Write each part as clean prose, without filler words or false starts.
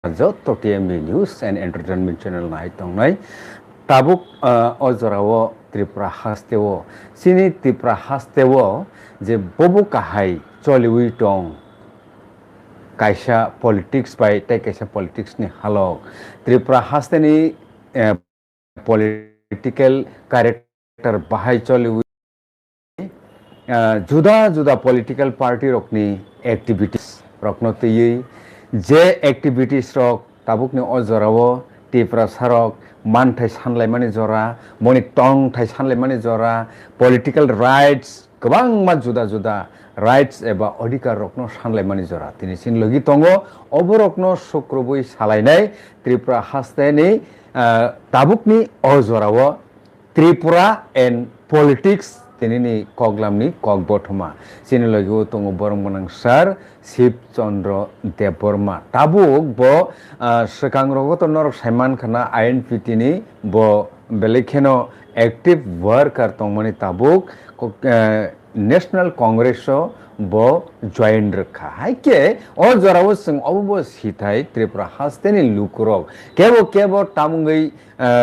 Joto TMB News and Entertainment Channel na itongnai tabuk ojorao Tripura hasteo sini Tripura hasteo je bobo kahai choliwi tong kaisa politics bai tei kaisa politics ni halok Tripura hasteni political character bahai choliwi juda juda political party rokni activities rokno tei je activities rok tabuk ni ojorao Tripura sarok man thai sanlaimani jora moni tong thai sanlaimani jora political rights gobang ma juda juda rights eba adhikar rokno sanlaimani jora tini sin logi tongo oborokno sukroboi salainai Tripura hasteni tabukni ojorao Tripura and politics tinini koglamni kogbothoma sini logi tongo borong manang sar Shiv Chandra Deborma tabuk bo sekang rogoto norok saiman khana INPT ni bo belekheno active worker tongmani tabuk National Congress bo join rakha haike or jorao sing obo sithai Tripura hasteni lukurok kebo tamungai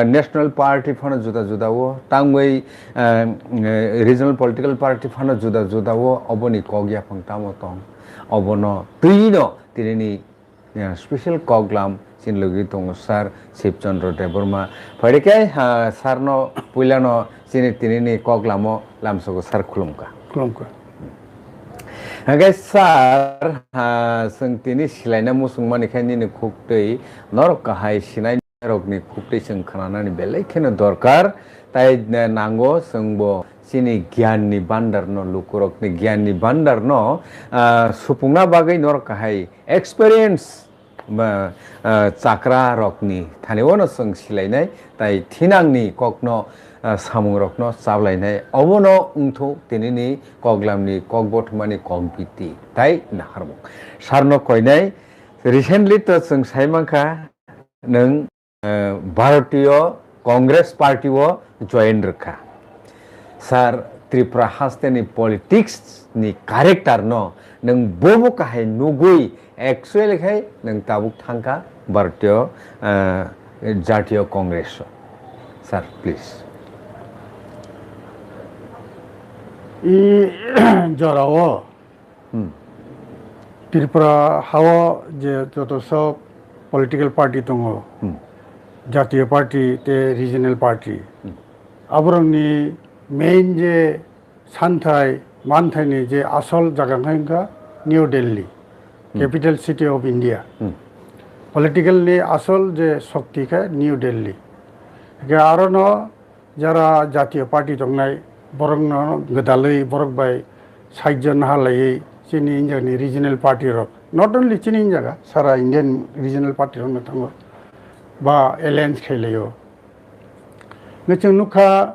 National Party phana juda juda wo tangwai regional political party phana juda juda wo oboni kogya phangtamo tong obono tuino tinini special koglam sin logi tongo sar Shiv Chandra Deborma phaidike sarno puilano sini tinini koglamo lamsogo sar khulumka guys sar sing tini silaina musungmani khaini ni khuktei norok kahai sinai rokni khuktei sing khananani belekheno dorkar tai nango singbo sini gyani bandar no lukurokni gyani bandar no supungna bagai norok kahai experience chakra rokni thanewono sing silainai tai thinangni kokno samung rokno sablainai obono ungtho tinini koglamni kogbothmani kompiti tai naharmuk sarno koinai recently to sing saimangkha nang Bharatiya Congress Party wo join rakha sar Tripura hasteni politics ni character no nang bobo kahai nugui actually khai nang tabuk thangka Bharatiya Jatiya Congress sir please jorao Tripura hawa je joto sob political party tongo Jatiya party te regional party aborongni main je santhai manthai ni je asol jaga khainga New Delhi capital city of India political ni asol je shakti ka New Delhi ge arono jara Jatiya party tongnai borong no gadalai borok bai saijon halai chini injani regional party rok not only chini injaga sara Indian regional party rok thango ba alliance khailayo ngechung nukha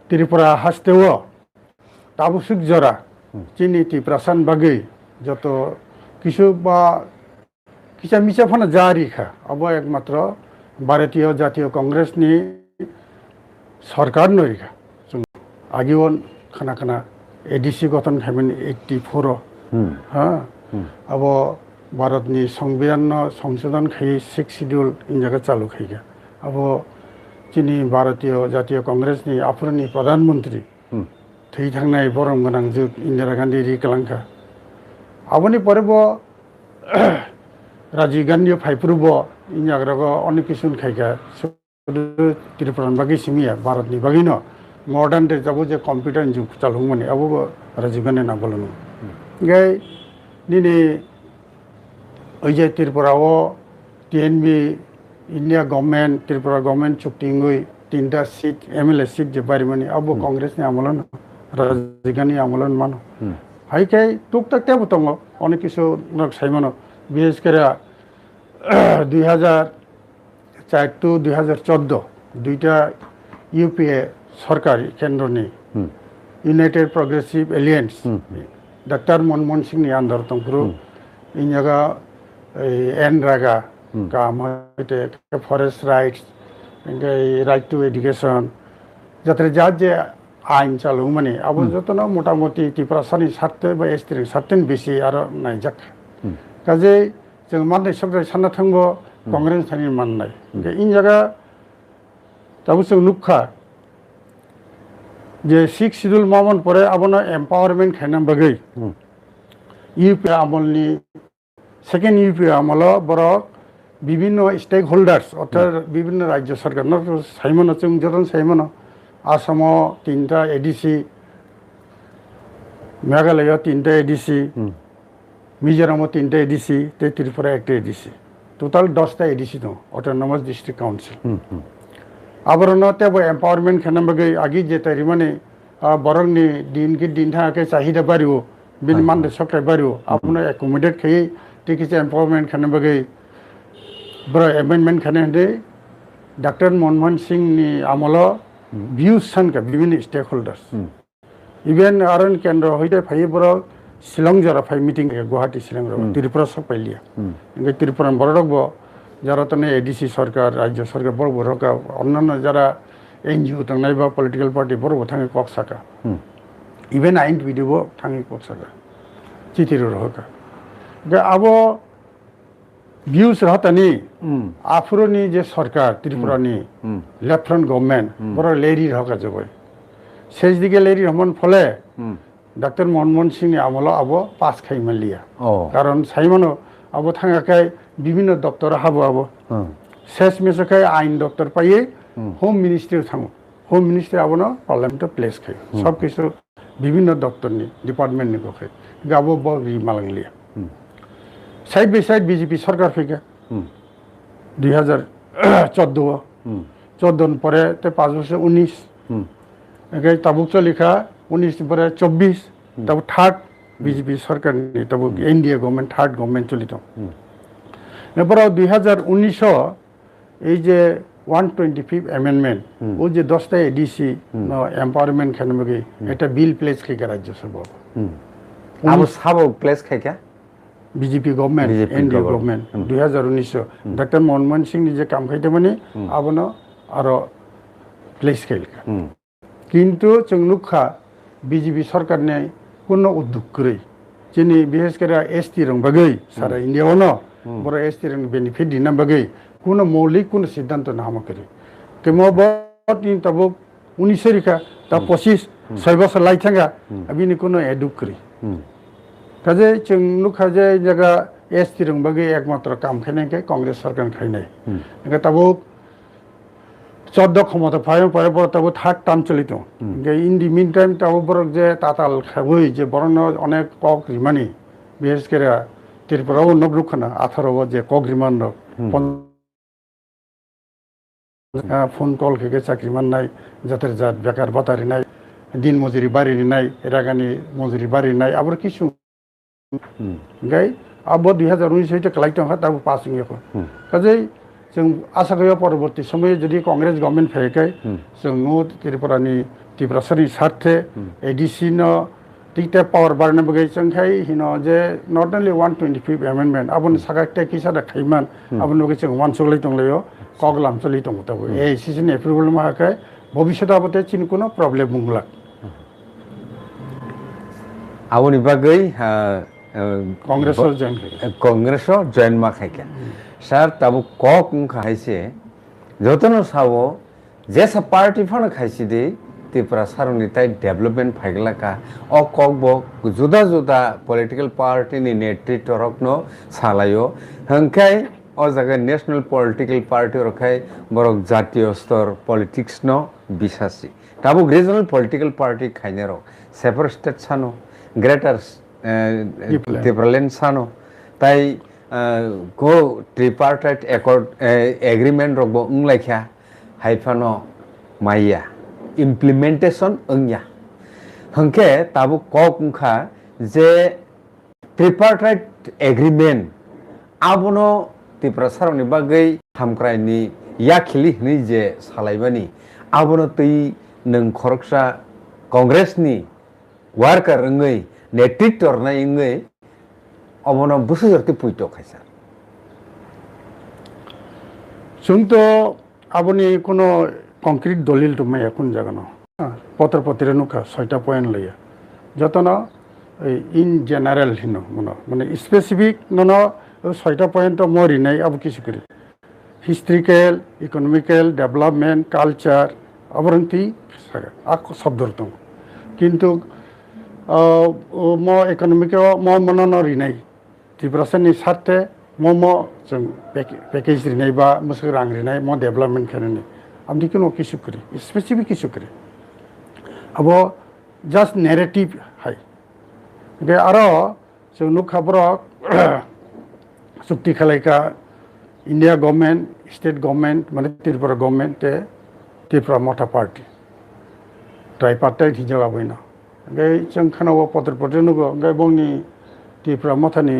Tripura hasteo tabu suk jora chini Tripura san bagai joto kisu ba kisa misa phana jari kha abo ekmatra Bharatiya Jatiya Congress ni sarkar noi kha agewon khana ADC গঠন খাবেন 84 হ্যাঁ abo ভারতনি সংবিধান সংশোধন খাই 6 schedule in জায়গা চালু খাইগা abo চিনি ভারতীয় জাতীয় কংগ্রেস ni আফরনি প্রধানমন্ত্রী থৈ থাংনাই বরং গনাং যুগ ইন্দিরা গান্ধী রিকলাংখা aboni pore bo Rajiv Gandhi ফাইপ্রুব ইন জায়গা অনেক কিছু খাইগা ত্রিপুরান বাকি সিমিয়া ভারতনি বাগিনো modern day jabo je computer ju chalung mani abo Rajiv Gandhi na bolonu gai nini oi je Tripura o TNB India government Tripura government chuktingoi tinta seat MLA seat je bari mani abo congress ni amolon Rajiv Gandhi amolon mano hai kai tuk tak te botongo onek kisu nok saimano বিশেষ করে 2004 to 2014 দুইটা UPA সরকারি কেন্দ্র নি United progressive aliens doctor Manmohan Singh নি under তংপুরু in জায়গা N রাগা কাম হইতে forest rights right two education যাতে যা যে আইন চালু মানে আবু যতন মোটামুটি ত্রিপুরা সানি স্বার্থে বা স্ত্রীর স্বার্থেন বেশি আর নাই যাক কাজে जों माननाय सबद्राय सानना थांगो कांग्रेस थानि माननाय इन जागा दाबो जों नुखा जे 6 শিডিউল मामन परे आबनो एम्पावरमेंट खायना बगै ইউপি আমলনি সেকেন্ড ইউপি আমল বরক বিভিন্ন স্টেক হোল্ডার্স অর্থাৎ বিভিন্ন রাজ্য সরকার সাইমন जों যতন সাইমন আসাম 3টা এডিসি মেঘালয় 3টা এডিসি মিজোরাম 3টা এডিসি তে ত্রিপুরা 1টা এডিসি টোটাল 10টা এডিসি দं অটোনমাস ডিস্ট্রিক্ট কাউন্সিল আবরণ তেব এম্পাওয়ারমেন্ট খানা बगै आगि जे तारि माने बरंनि दिन की दिन थाके चाहिदा बारियो बिन मान सक्राय बारियो आपनो एकोमोडेट खै टिकिस एम्पावरमेंट खाना बगै ब्र एमेंडमेंट खाने दे डॉक्टर मनमोहन सिंह नि आमल व्यूज सन का विभिन्न स्टेक होल्डर्स इवन आरन केंद्र होइदे फाइ ब्र शिलं जरा फाइ मीटिंग गुवाहाटी शिलं त्रिपुरा सब पाइलिया इनके त्रिपुरा बरडक যারা তনে এডিসি সরকার রাজ্য সরকার বড় বড় অন্যান্য যারা এনজিও থাকনাই বা পলিটিক্যাল পার্টি বড় বড় থাঙে কক সাকা ইভেন আইন ভিডিও থাঙে কক সাকা চিঠির রহকা আবো ভিউজ রহতানি আফুরনি যে সরকার ত্রিপুরানি লেফট্রন্ট গভর্নমেন্ট বড় লেরি রহকা জবই শেষ দিকে লেরি রহমান ফলে ডাক্তার মনমোহন সিং আমল আবো পাস খাই মালিয়া কারণ সাইমানো আবো থাঙাকাই বিভিন্ন দপ্তর হাবো আবো শেষ মেসকাই আইন দপ্তর পাইয়ে হোম মিনিস্ট্রি থামো হোম মিনিস্ট্রি আবনো পার্লামেন্ট প্লেস খাই সব কিছু বিভিন্ন দপ্তরনি ডিপার্টমেন্ট নি খাই গাবো বি মালাংলিয়া সাইড বাই সাইড বিজেপি সরকার ফেকে 2014 পরে তে 5 বছর 19 এগাই তাবুক চলিখা 19 পরে 24 তাবু থার্ড বিজেপি সরকার নি তাবু এনডিএ গভর্নমেন্ট থার্ড গভর্নমেন্ট চলিত এরপর 2019 এই যে 125 অ্যামেন্ডমেন্ট ও যে 10টা এডিসি এম্পাওয়ারমেন্ট খানে মগে এটা বিল প্লেস খাইকা রাজ্যসভা আবো সাবো প্লেস খাইকা BJP government NDA government 2019 doctor Manmohan Singh নি যে কাম খাইতে মানে আবনো আরো প্লেস খাইকা কিন্তু जों नुखा বিজেপি সরকার নে কোনো উদ্যোগ করে যিনি বিশেষ করে এসটি রং বাগৈ সারা ইন্ডিয়ানো বড় এসটি রং বেনিফিট দিনা বাগৈ কোনো মৌলিক কোনো সিদ্ধান্ত না হাম করে কেমো বটিন তব 19 রিকা তা 25 6 বছর লাইথাঙ্গা আবিনি কোনো এডুক করে কাজে जों नुखा যে জায়গা এসটি রং বাগৈ একমাত্র কাম খাইনাকে কংগ্রেস সরকার খাইনাই একা তব 14 ক্ষমতা পায় পরে পরে তব থার্ড টার্ম চলিত ইন দি মিন টাইম তব বড় যে তাতাল খাবই যে বরণ অনেক কক রিমানি বিশেষ করে ত্রিপুরাও নবরুখানা 18 যে কক রিমান ফোন কল থেকে চাকরি মান নাই যাদের জাত বেকার বাতারি নাই দিন মজুরি বাড়ি নাই এরাগানি মজুরি বাড়ি নাই আবার কিছু গাই আবো 2019 হইতে কালাইতে হয় তাবো পাসিং এখন কাজেই जों आशा गयो परवर्ती समय যদি কংগ্রেস गभर्नमेंट फैकाय जों त्रिपुरानि त्रिपुरासनि सार्थे एडीसी न टिकटे पावर बारने बगै जोंखाय हिनो जे नट ओनली 125 अमेंडमेंट आबन सागाटे किसादा खाइमान आबन बगै जों वानसगलै दंलायो कगलाम चलि दं तबो ए सिजन एप्रुवल माहाकाय भविष्यत आबते चिन कोनो प्रॉब्लेम मुंगला आबनि बागै কংগ্রেস জয়েন মা খাইকা স্যার তাবো কক খাইছে যতনো সাবো যে সব পার্টি ফান খাইছি দে ত্রিপুরা সারনি তাই ডেভেলপমেন্ট ফাইগলাকা অ কক বক जुदा जुदा পলিটিক্যাল পার্টি নি নেতৃত্ব রকন সালাयो হংখাই অ জায়গা ন্যাশনাল পলিটিক্যাল পার্টি রখাই বরক জাতীয় স্তর পলিটিক্স ন বিশ্বাসী তাবো রিজনাল পলিটিক্যাল পার্টি খাইনে রক সেপারেট স্টেট সানো গ্রেটার ত্রিপুরাল্যান্ড সানো তাই go tripartite accord agreement rogbo unglaikha haifano maya implementation ungya hangke tabu kok ungkha je tripartite agreement abono Tripura saroni bagai hamkraini yakhili hni je salaibani abono tei nang khoroksa congress ni worker ngai netittor na ngai অবন বুঝতে পুইতো খাইছা শুনতো আপনি কোনো concrete দলিল তো মাই এখন জাগানো পত্র নুকা 6টা পয়েন্ট লইয়া যত না ইন জেনারেল হিনো মানে স্পেসিফিক নন ছয়টা পয়েন্ট মরি নাই আবু কিছু করে হিস্ট্রিক্যাল ইকোনমিক্যাল ডেভেলপমেন্ট কালচার আবরন্তি শব্দর দं কিন্তু म इकोनमिकआव मनो रिनाय त्रिपुरानि साथे म जों पैकेज रिनाय बा मुसु रां रिनाय म डेभलपमेंट खालामनाय आमदि कोनो किसु करी स्पेसिफिक किसु करी अब जस्ट नैरेटिव हाय बे आरो जों नुखाबर चुक्ति खालायका इंडिया गवर्नमेंट स्टेट गवर्नमेंट माने त्रिपुरा गवर्नमेंट ते त्रिपुरा मथा पार्टी ट्राइपार्टाइट हिजाब आबैना जों खानाव पत्र पत्र नुगो बंनि त्रिपुरा मथानि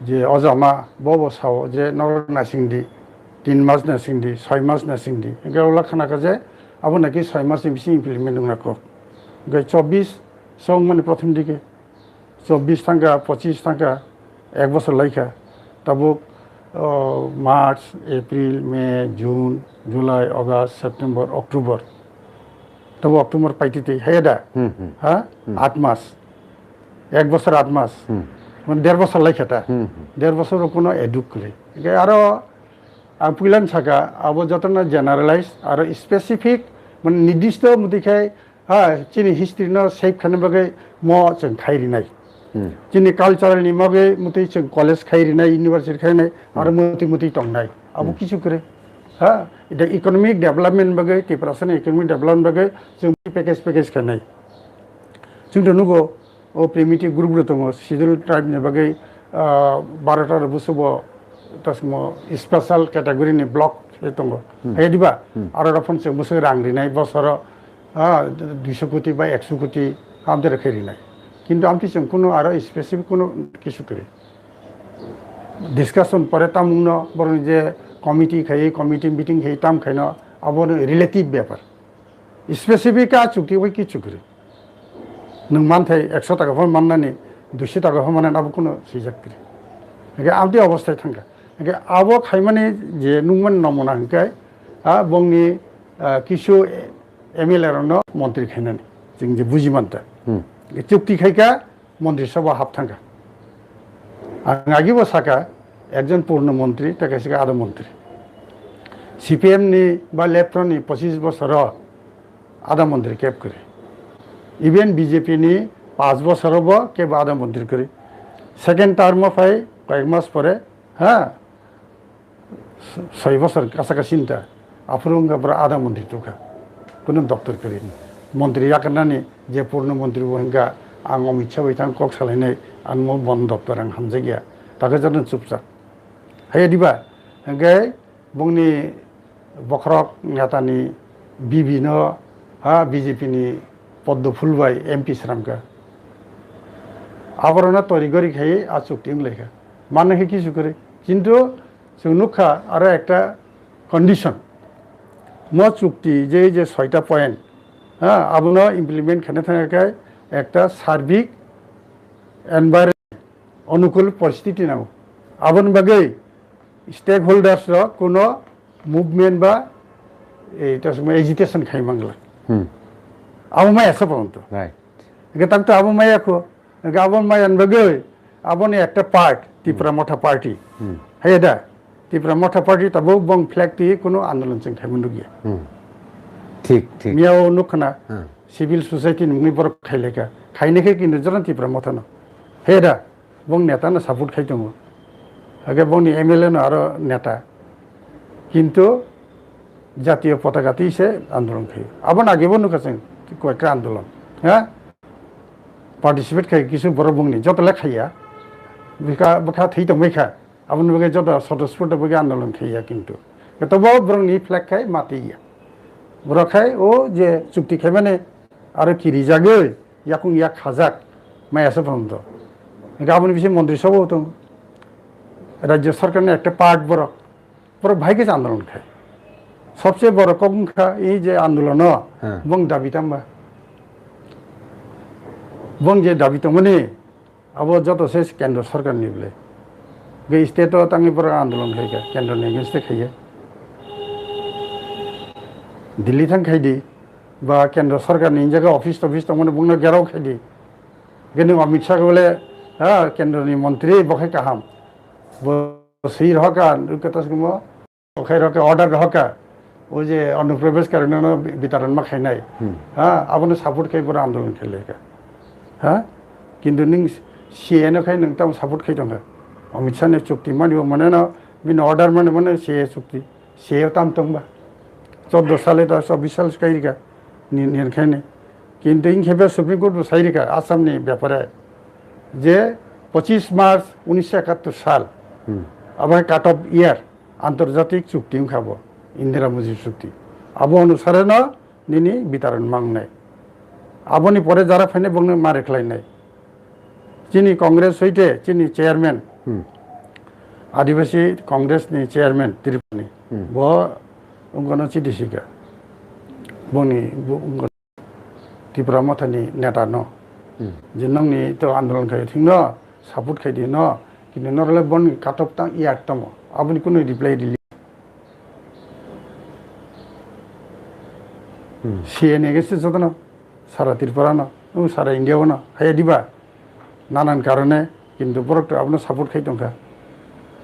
जे अजामा बसाव जे नगर नासिंदी 3 मास नासिंदी 6 मास नासिंदी ओला खानाका जे अब नाकि 6 मास बिसि इमप्लिमेंट नंगनाको 24 सं माने प्रथम दिके 24 थांगा 25 थांगा एक बছর लाइखा तब मार्च एप्रिल मे जून जुलाई अगस्त सेप्टेम्बर अक्टोबर तब अक्टोबर पाइते हेदा हाँ 8 मास एक बছর 8 मास মানে 1.5 বছর লাইখাটা 1.5 বছর কোনো এডুক করে আর পুইলান থাকা আবো যতনা জেনারেলাইজ আর স্পেসিফিক মানে নির্দিষ্ট মতিখাই হ্যাঁ চিনি হিস্ট্রি ন সেভ খানে বাগে ম जों খাইরিনাই চিনি কালচারালনি মাগে মতি जों কলেজ খাইরিনাই ইউনিভার্সিটি খাইনাই আর মতি টংনাই আবো কিছু করে हाँ इधर इकोनॉमिक डेवलपमेंट बगे त्रिपुरानि इकोनॉमिक डेवलपमेंट बगे जों पैकेज खानाय जों नुगो ओ प्रिमिटिव ग्रुप दङ शिड्यूल ट्राइबनि बगे 12टा बुसुब तसम स्पेशल कैटेगरीनि ब्लक दङ हेदिबा आरो फनसे मुसु रांरिनाय बसर 200 कोटी बा 100 कोटी आमदे रखैरिनाय किन्तु आमति जों कोनो आरो स्पेसिफिक कोनो किसु करे डिस्कशन परे तामुनो बरं जे कमिटी खाई कमिटी मीटिंग खाई ताम खाइन अब रिलेटिव व्यापार स्पेसिफिक चुक्ति वही कि चुक्री नों मानथाय 100 टाका माननानै 200 टाका माननानै अब कोनो सिजाक्री आमदि अवस्था थांगा अब खाइमाने जे नुमन नमना हंकाय बंनि किसु एमएलए रनो मंत्री खाइनानै जों जे बुजिमानता चुक्ति खाइका मंत्री सभा हाब थांगा आगिबो साका একজন পূর্ণ মন্ত্রী তাকে আধা মন্ত্রী সিপিএম নি বা লেফটনি 25 বছর আধা মন্ত্রী কেপ করে ইভেন বিজেপি নি 5 বছর হব কেব আধা মন্ত্রী করে সেকেন্ড টার্ম ফাই কয়েক মাস পরে হ্যাঁ 6 বছর কাছাকাছি চিন্তা আফরুঙ্গা আধা মন্ত্রী টুকা কোনো দপ্তর করে মন্ত্রী আকারনানি যে পূর্ণ মন্ত্রী বহিঙ্গা আং অমিত শাহ বিথাং কক সালাইনাय আং বন দপ্তর आं हामजागिया ताके जादों चुपचाप हाय दिबा ओंखाय बुंनि बख्रक नेतानि बिबिनो बीजेपीनि पद्म फुलबाय एमपी स्रामका आबरना तैरि करि खाय आ चुक्ति लेखा माने किसु करे किन्तु जों नुखा आरो एकटा कन्डिशन म चुक्ति जे 6टा पॉइंट आबनो इमप्लिमेंट खाने थाखाय एकटा सार्बिक एनवायरनमेंट अनुकूल परिस्थिति नांगौ आबोनि बागै स्टेक होल्डार्स कोनो मुभमेंट बा এটা সময় এজিটেশন খাই বাংলা আবো মাই আছে পর্যন্ত রাইট এটা তো আবো মাই আখো আবো মাই আনবাগে আবনি একটা পার্ট ত্রিপুরা মঠা পার্টি হেদা ত্রিপুরা মঠা পার্টি তাবো বং ফ্ল্যাগ দিয়ে কোনো আন্দোলন जों থাইমন্দ গিয়া ঠিক ঠিক মিয়াও নখনা সিভিল সোসাইটি নুনি বড় খাইলেকা খাইনেকে কিন্তু জন ত্রিপুরা মঠা ন হেদা বং নেতা না সাপোর্ট খাই দङ আগে বংনি এমএলএ না আরো নেতা কিন্তু জাতীয় পতাকাতেই সে আন্দোলন খাই আবার আগেও নুকাছেন কয়েকটা আন্দোলন হ্যাঁ পার্টিসিপেট খাই কিছু বড় বংনি যতলে খাইয়া বিকা বখা থৈ দংবাইখা আপনি বগে যত স্বতঃস্ফূর্ত বগে আন্দোলন খাইয়া কিন্তু তবু বরংনি ফ্ল্যাগ খাই মাতিয়া বড় খাই ও যে চুক্তি খাই মানে আরো কি রিজাগে ইয়াকুং ইয়া খাজাক মাই আছে পর্যন্ত আপনি বেশি মন্ত্রিসভাও তো রাজ্য সরকারের একটা পার্ট বড় বড় ভাইকে আন্দোলন খায় সবচেয়ে বড় কংখা এই যে আন্দোলন বং দাবিতাম্বা বং যে দাবিত মানে আবো যত শেষ কেন্দ্র সরকার নিবলে গে স্টেটও তাঙ্গি বড় আন্দোলন খাইকা কেন্দ্র নেগেস্টে খাইয়া দিল্লি থাং খাইদি বা কেন্দ্র সরকার নি জায়গা অফিস টফিস মানে বুংনা গেরাও খাইদি কিন্তু অমিত শাহ বলে হ্যাঁ কেন্দ্রনি মন্ত্রী বখাই কাহাম বসির হকা কথা শুনবো ওখাই রকে অর্ডার হকা ও যে অনুপ্রবেশ কারণে বিতরণ মা খাইনাই হ্যাঁ আপনি সাপোর্ট খাই বড় আন্দোলন খেলে হ্যাঁ কিন্তু নों সিএনও খাই নों তাম সাপোর্ট খাই দङ অমিত শাহनि চুক্তি মানিব মানে না বিন অর্ডার মানে সিএ চুক্তি সিএ তাম দंबा 14 সালে दा 24 সাল কাইরিকা নিয়ন খাইনে কিন্তু ইন খেবে সুপ্রিম কোর্ট সাইরিকা আসামনি ব্যাপারে যে 25 মার্চ 1971 সাল আবার কাট অফ ইয়ার আন্তর্জাতিক চুক্তি খাবো ইন্দিরা মুজিব চুক্তি আবো অনুসারে না নিনি বিতরণ মাংনাই আবনি পরে যারা ফাইনে বংনে মারে খেলাইনাই যিনি কংগ্রেস হইতে যিনি চেয়ারম্যান আদিবাসী কংগ্রেসনি চেয়ারম্যান ত্রিপুরানি ব উঙ্গন চিডিসিকা বনি ত্রিপুরা মাথানি নেতা ন যে নংনি তো আন্দোলন খাই ঠিক ন সাপোর্ট খাই দি ন কিন্তু নরলে বন কাটপ তা ইয়ার তম আপনি কোনো রিপ্লাই দিলি সিএনএ গেছে যত না সারা ত্রিপুরা না সারা ইন্ডিয়াও না খাইয়া দিবা নানান কারণে কিন্তু বরকটা আপনার সাপোর্ট খাই দंखा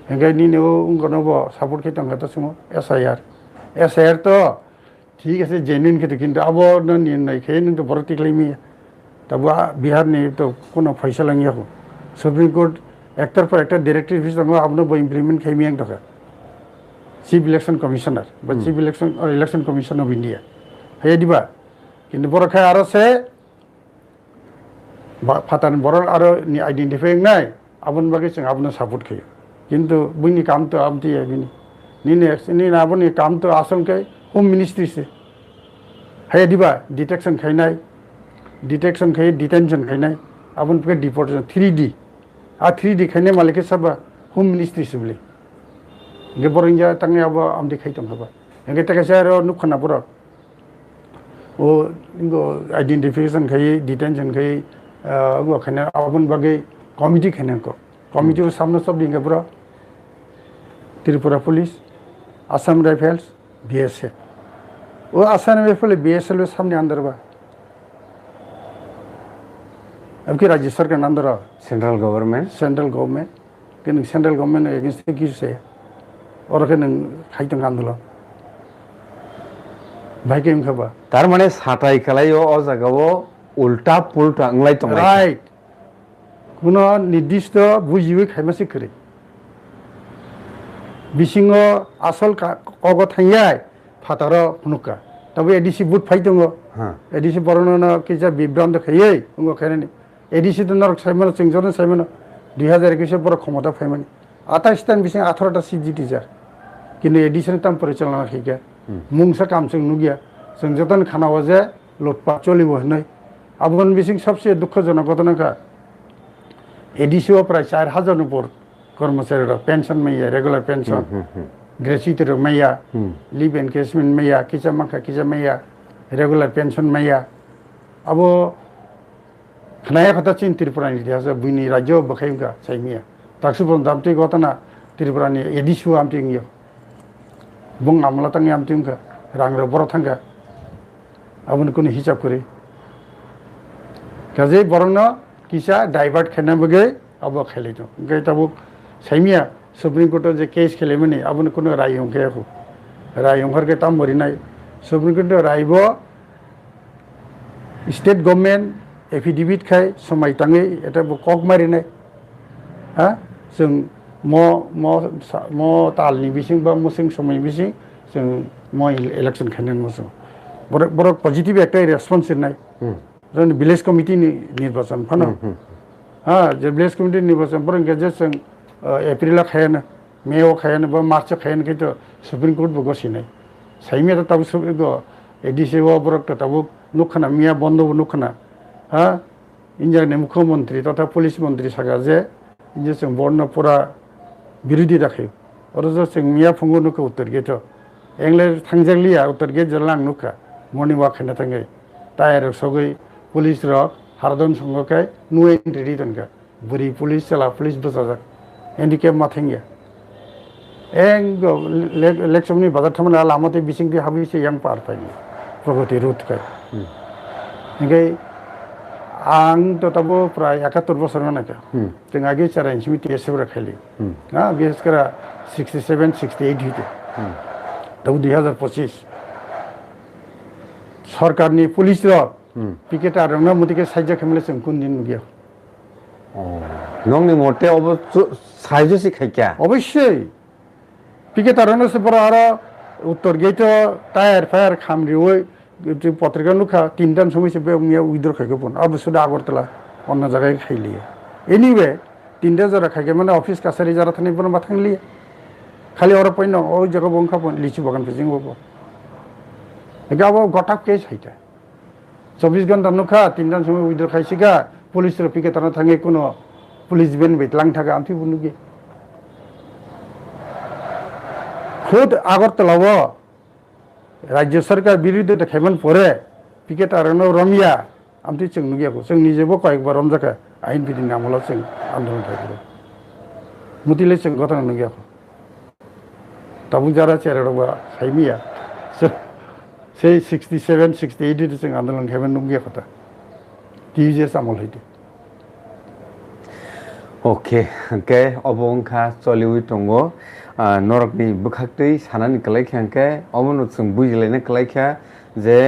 হেঙ্গাই নিনেও উঙ্গনব সাপোর্ট খাই দंखा তো সুমো এসআইআর তো ঠিক আছে জেনুইন খেতে কিন্তু আবো নির্ণয় খেয়ে কিন্তু বরক টিকলাইমি তবু বিহারনি তো কোনো ফয়সালা নিয়াকো সুপ্রিম কোর্ট একটার পর একটা ডিরেক্টিভ দङ আপনার বই ইমপ্লিমেন্ট খাইমি এক দंखा চিফ ইলেকশন কমিশনার বা chief election commission of India হয়ে দিবা কিন্তু বড় খাই আরো সে ফাটান বড় আরো আইডেন্টিফাই নাই আপন বাকি जों आपनो সাপোর্ট খাইयो কিন্তু বুইনি কাম তো আমতি বিনি নিনে আপনি কাম তো আসল কে হোম মিনিস্ট্রি से হয়ে দিবা ডিটেকশন খাইনাই ডিটেকশন খাই ডিটেনশন খাইনাই আপন पे डिपोर्टेशन 3D आ 3D खाइने मालिक सब होम मिनिस्ट्री से बोले गे बरंजा तंगे अब आमदि खाइ दंखा गे तकेसे आरो नुखना बर ओ इंगो आइडेंटिफिकेशन खाइ डिटेंशन खाइ वो खाने अपन बागे कमिटी खाने को कमिटी को सामने सब दिंगे पूरा Tripura police Assam rifles BSF वो आसाम राइफल बीएसएफ सामने अंदर बा अब की राज्य सरकार अंदर सेंट्रल गवर्नमेंट कि सेंट्रल गवर्नमेंट एगेंस्ट की से और के नों खाइ दंखा आंदोलन भाई के खबा तार माने साथाय खालायो अ जागावो उल्टा पुल्टा अंगलाय दंलाय राइट কোনো নির্দিষ্ট বুঝিবি খাইমাসি করে বিসিং আসল কগ থাইয়াই ফাতার নুকা তবে এডিসি বুট ফাই দङ এডিসি বর্ণনা কিজা বিভ্রান্ত খাইयै উঙ্গ খাইনি এডিসি তো নরক সাইমান চিংজন সাইমান 2021 বড় ক্ষমতা ফাইমান 28 টান বিসিং 18টা সিজি টিচার কিন্তু এডিসি তাম পরিচালনা খাইকা মুংসা কামসং নুগিয়া जों যতন খানাও যে লুটপাট চলিব হनै আবগন বিসিং সবচেয়ে দুঃখজনক ঘটনাকা एडीसीओ प्राय 4000 ऊपर कर्मचारी पेंशन मैया रेगुलर पेंशन ग्रेच्युटी मैया लिव एनकेसमेंट मैया किसा माखा किसा मैया रेगुलर पेंशन मैया अब खनाया खता चिन त्रिपुरानि इतिहास बुइनि राज्य बखाइगा साइमिया ताक्सुबन दामति गतना त्रिपुरानि एडीसीओ आमतिंगियो बुं आमला तांगि आमतिंगा रांग्र बर थांगा आबन कुनि हिसाब करे गाजे बरंनो किसा डाइवर्ट खेलना बगे अब खेले तो गए तब सैमिया सुप्रीम कोर्ट जे केस खेले मने अब कोनो राय होंगे को राय होंगर के तम मरिनाय सुप्रीम कोर्ट रायबो स्टेट गवर्नमेंट एफिडेविट खाय समय ताङै एटा कक मारिनाय हा जों म तालनि बिसिं बा मुसिं समय बिसिं जों म इलेक्शन खेलनाय मसो बर पजिटिव একটা রেসপন্স নাই जों विलेज कमिटी निर्वाचन फानो हाँ जो विलेज कमिटी निर्वाचन पर गेजेरजों एप्रिल खायानो मेआव खायानो बा मार्च खायानो खिन्थु सुप्रिम कोर्ट गसिनाय साइमिया ताबो सुप्रिम एडिसिओ बरक ताबो नुखना मिया बन्द नुखना हाँ इंडियानि मुख्यमंत्री तथा पुलिस मंत्री सागा जे जों बर्ण पुरा बिरोधी राखे और जों मिया फुंगो नुखो उत्तर गेट एंग्ले थांजालिया उत्तर गेट जलां नुखा मर्निं वाक खाना थांगै टायर सगै पुलिस रक हारदन संगकाय नु एंट्री दनका बुरी पुलिस चला पुलिस बजाजक एंडिकेप माथेंगे एंग इलेक्शननि बाजार थमना लामाते बिसिंति हाबिसे yang पार पाइनि प्रगति रुट काय एंगै आं तताबो प्राय 71 বছর नाका जों आगे चाराइन समिति एसेब्रा खालि ना बिहेसकरा 67 68 हिते तब 2025 सरकारनि पुलिस र पिकेट आरंना मतिके साइजा खेमले जों कुन दिन नुगिया नंनि मते अब साइजोसि खायका अवश्य पिकेट आरंना से बरा आरो उत्तर गेट टायर फायर खामरि ओइ पत्रिका नुखा 3 दान समय से बे मिया उइदर खायको पन अब सुदा आगरतला अन्य जगह खाइलिया एनीवे 3 दा जरा खायके माने ऑफिस कासारि जरा थानि बन बाथांलिया खाली और पइन ओ जगह बंखा पन लिचि बागान पेजिं बो एगाबो गटाक केस हाइता 24 घंटा नुखा 3 दान समय उइदर खाइसिगा पुलिस र पिकेट आरना थांगे कोनो पुलिस बेन बेतलां थागा आमथि बुनुगे खुद आगरतलावो राज्य सरकार विरुद्ध खेमन परे पिकेट आरनो रमिया आमथि जों नुगियाखौ जों निजेबो कयेकबार रमजाखा आइन बिधि नामला जों आन्दोलन थाइखौ मुतिले जों गथन नुगियाखौ ताबु जारा चेरडबा साइमिया से 67 68 जों आन्दोलन खेमन नुगियाखौ ता टिजे सामल हैदे ओके के अबंखा चलिउ टंगो नरकनि बुखाक्तै सानानि कलायखांके अमनु जों बुजिलायनो कलायखा जे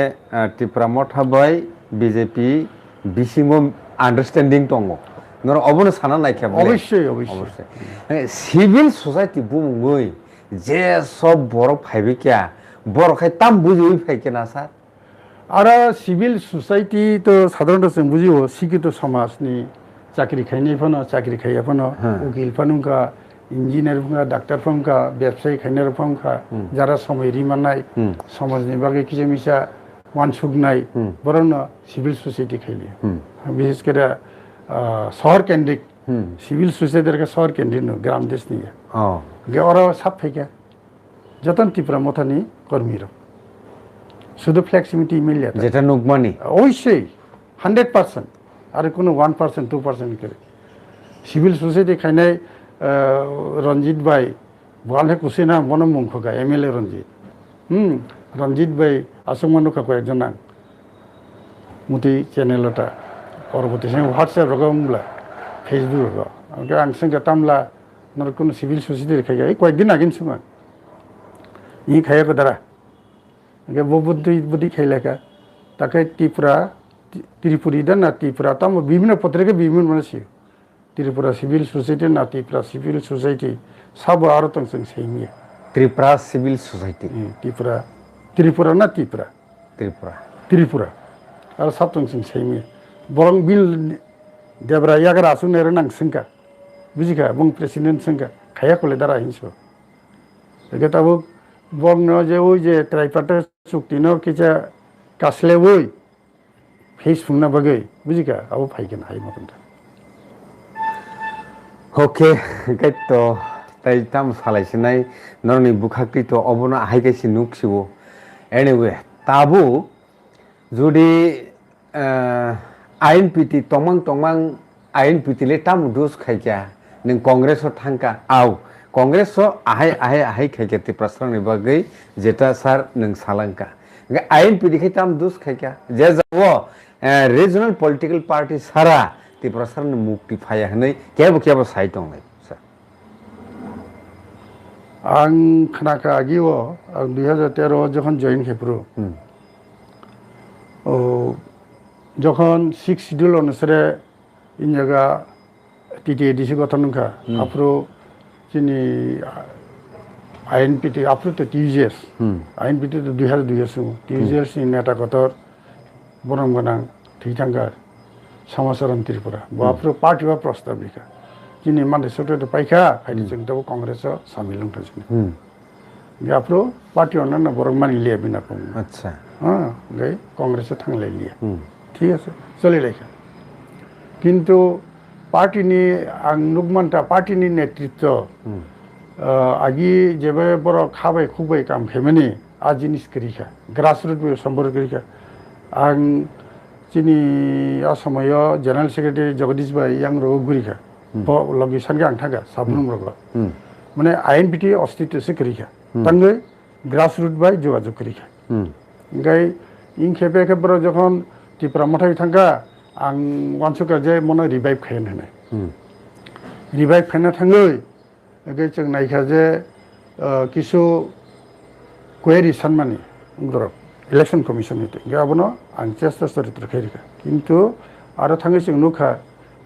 त्रिपुरा मथाबाय बीजेपी बिसिङो आन्डारस्टेन्डिं दङ नर अबनो साना नायखा अवश्य अवश्य सिभिल सोसाइटी बुङै जे सब बर फाइबेक्या बरखाय ताम बुजिउ फाइके ना सार आरो सिभिल सोसाइटी तो साधारणतः जों बुजियो शिक्षित समाजनि चाकरी खायनायफोरनो चाकरी खायफोरनो उकिल फोरनोखा इंजिनियर फोरखा डाक्टर फोरखा व्यवसायी खायनाय फोरखा जारा समय रिमानाय समाजनि बागै किजमिसा वानसुगनाय बरनो सिभिल सोसाइटी खायलियो विशेष करे शहर केन्द्रिक सिभिल सोसाइटी का शहर केन्द्रिक नो ग्राम देशनि गे और सब फैका जतन त्रिपुरा मथानि कर्मी र शुद्ध फ्लेक्सिबिलिटी मिलिया जेटा नुगमानि अवश्य 100% आरो कोनो 1% 2% करे सिभिल सोसाइटी खायनाय रंजित भाई बहाल है कुछ ना मन मुंखो का एमएलए रंजित रंजित भाई आसमानो का कोई जना मुती चैनल टा और बोते से व्हाट्सएप रगमला फेसबुक रग ओके आं संग तामला नर कोनो सिभिल सोसाइटी खायगा कोई दिन आगिन सुमा ई खाया को दरा ओके वो बुद्धि खाइलाका ताके त्रिपुरी ना त्रिपुरा तम विभिन्न पत्रिका विभिन्न मानसि त्रिपुरा सिभिल सोसाइटी ना त्रिपुरा सिभिल सोसाइटी सब आरो तंग संग सेमिया त्रिपुरा सिभिल सोसाइटी त्रिपुरा ना त्रिपुरा आरो सब तंग संग सेमिया बरं बिल देबरा यागर आसु नेर नां संका बुजिका बं प्रेसिडेंट संका खाया कोले दारा हिंसो एके ताबो बं न जे ओइ जे ट्राइपार्टाइट चुक्ति न किचा कासले ओइ फेस फुंना बगै बुजिका अब फाइगोन हाय मकन्दा ओके गैतो ताइ ताम सालायसिनाय नरनि बुखाक्ति तो अबनो हाइगासि नुक्सिबो एनीवे ताबु जुदि आइन पिति तमां आइन पितिले ताम दुस खायका नों कांग्रेसआव थांका आव कांग्रेसआव आहाय खायका ति प्रस्तावनि बागै जेटा सार नों सालांका आइन पितिखै ताम दुस खायका जे जावो रिजनल पॉलिटिकल पार्टी सारा ति प्रस्तावनि मुक्ति फाया हनै केबो साइड दं सर आं खोनाका आगिओ आं 2013 যখন জয়েন খেপ্রো ও যখন 6 শিডিউল অনুসারে इन जगह टीटीएडीसी गठन का आफ्रो चिनी आईएनपीटी आफ्रो तो टीजीएस आईएनपीटी तो 2002 से टीजीएस इन नेता कतर बरम गनां थैथांगा समाचारन त्रिपुरा बाफ्रो पार्टी वा प्रस्ताव लिखा चिनी माने सोटे तो पाइखा फाइल जों तो कांग्रेस शामिल हों थासिन आफ्रो पार्टी अनन बरम मानि लिया बिना को अच्छा हां गई कांग्रेस थांगले लिया ठीक है चले लेखा किंतु पार्टीनि आं नुगमानता पार्टीनि नेतृत्व आगि जेबे बर खाबाय खुबाय काम खेमनि आ जिनिस करिखा ग्रासरुट सम्पर्क करिखा आं चिनि असमय जनरल सेक्रेटारि जगदीश भाई यांग रग गुरिखा लगे सानगे आं थागा साबनुम रग माने आईएनपीटी अस्तित्व से करिखा तंगे ग्रासरुट भाई जोगाजोग करिखा गाय इन खेपे खेबर जखन त्रिपुरा मथाय थांगा आं वानसुका जे मनो रिभाइभ खायनो होनो रिभाइभ खायनो थाङै जों नायखा जे किसु query sanmani ngorok election commission ite gabono ang chesta choritre khairika kintu aro thangi sing nukha